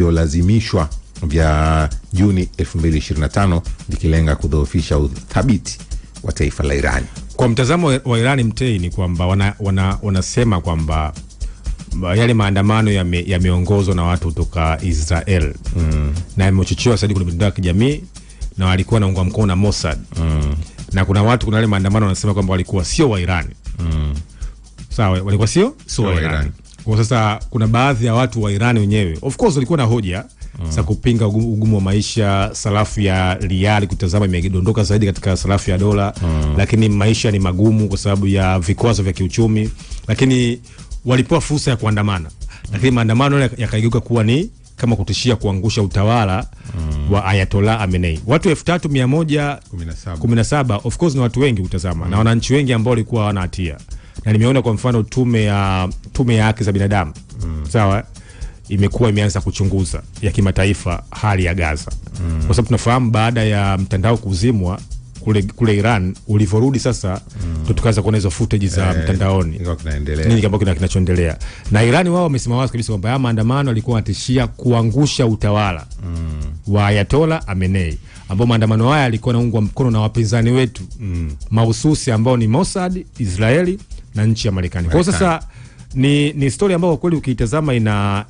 lazimishwa vya Juni 2025 vikilenga kudhoofisha uthabiti wa taifa la Iran. Kwa mtazamo wa Iran Mtei ni kwamba wanasema kwamba yale maandamano yameongozwa na watu kutoka Israel na yamechochewa zaidi kwenye mitandao ya kijamii na walikuwa naungwa mkono na Mossad. Na kuna wale maandamano wanasema kwamba walikuwa sio wa Iran. Sawa, walikuwa sio wa Iran. Kwa sasa kuna baadhi ya watu wa Iran wenyewe of course walikuwa na hoja za kupinga ugumu wa maisha, sarafu ya riali kutazama imedondoka zaidi katika sarafu ya dola, lakini maisha ni magumu kwa sababu ya vikwazo vya kiuchumi, lakini walipewa fursa ya kuandamana. Lakini maandamano yakageuka kuwa ni kama kutishia kuangusha utawala wa Ayatollah Khamenei. Watu 3117 of course ni watu wengi kutazama na wananchi wengi ambao walikuwa hawana hatia. Na nimeona kwa mfano tume ya haki za binadamu sawa imekuwa imeanza kuchunguza ya kimataifa hali ya Gaza. Kwa sababu tunafahamu baada ya mtandao kuzimwa kule Iran ulivorudi sasa tukaanza kuona hizo footage za mtandaoni nini ambacho kinachoendelea. Na Iran wao wamesema wazi kabisa kwamba maandamano yalikuwa yanatishia kuangusha utawala wa Ayatollah Khamenei, ambao maandamano haya yalikuwa yanaungwa mkono na wapinzani wetu mahususi ambao ni Mossad, Israeli na nchi ya Marekani. Kwa sasa ni story ambayo kweli ukiitazama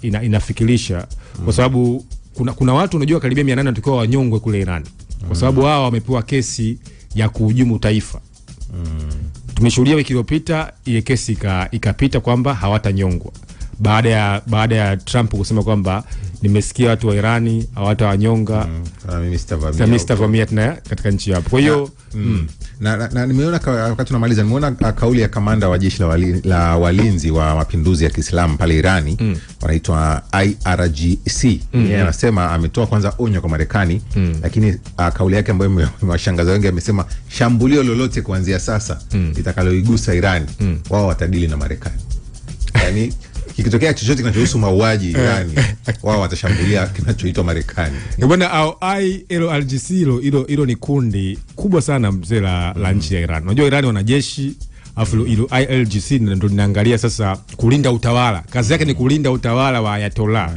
inafikirisha kwa sababu kuna watu unajua karibia 800 wanatakiwa wanyongwe kule Iran kwa sababu wao wamepewa kesi ya kuhujumu taifa. Tumeshuhudia wiki iliyopita ile kesi ikapita kwamba hawatanyongwa baada ya Trump kusema kwamba nimesikia watu wa Irani hawatawanyonga, mimi sitavamia tena katika nchi yao. Kwa hiyo na nimeona wakati tunamaliza nimeona kauli ya kamanda wa jeshi la walinzi wa mapinduzi ya Kiislamu pale Irani wanaitwa IRGC. Yeye anasema ametoa kwanza onyo kwa Marekani, lakini kauli yake ambayo imewashangaza wengi, amesema shambulio lolote kuanzia sasa litakaloigusa Irani wao watadili na Marekani. Yaani kikitokea chochote kinachohusu mauaji Irani wao watashambulia kinachoitwa Marekani. Bwana au IRGC hilo ni kundi kubwa sana mzee la nchi ya Iran. Unajua Iran wana jeshi, afu hilo IRGC ndio linaangalia sasa kulinda utawala. Kazi yake ni kulinda utawala wa Ayatollah.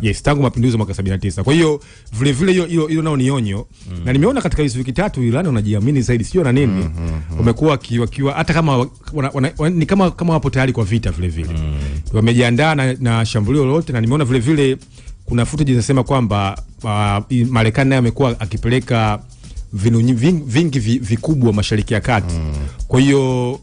Yes, tangu mapinduzi mwaka 79. Kwa hiyo vile hilo nao ni onyo. Na nimeona katika hizo wiki tatu Iran wanajiamini zaidi, sio na nini. Wamekuwa wakiwa hata kama ni kama wapo tayari kwa vita vile. Wamejiandaa na shambulio lolote. Na nimeona vile kuna footage zinasema kwamba Marekani naye amekuwa akipeleka vingi vikubwa Mashariki ya Kati. Kwa hiyo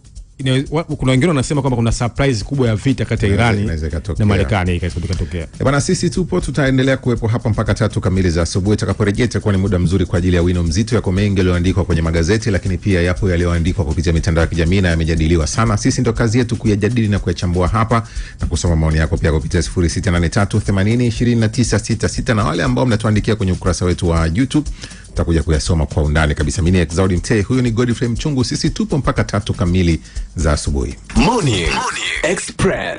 kuna wengine wanasema kwamba kuna surprise kubwa ya vita kati ya Irani na Marekani ikatokea. Bwana, sisi tutaendelea kuwepo hapa mpaka 3 kamili za asubuhi. Tutakaporejea itakuwa ni muda mzuri kwa ajili ya wino mzito. Yako mengi yaliyoandikwa kwenye magazeti, lakini pia yapo yaliyoandikwa kupitia mitandao ya kijamii na yamejadiliwa sana. Sisi ndio kazi yetu kuyajadili na kuyachambua hapa na kusoma maoni yako pia kupitia 0683802966 na wale ambao mnatuandikia kwenye ukurasa wetu wa YouTube tutakuja kuyasoma kwa undani kabisa. Mimi ni Exaudi Mtei, huyu ni Godfrey Mchungu. Sisi tupo mpaka 3 kamili za asubuhi. Morning Express.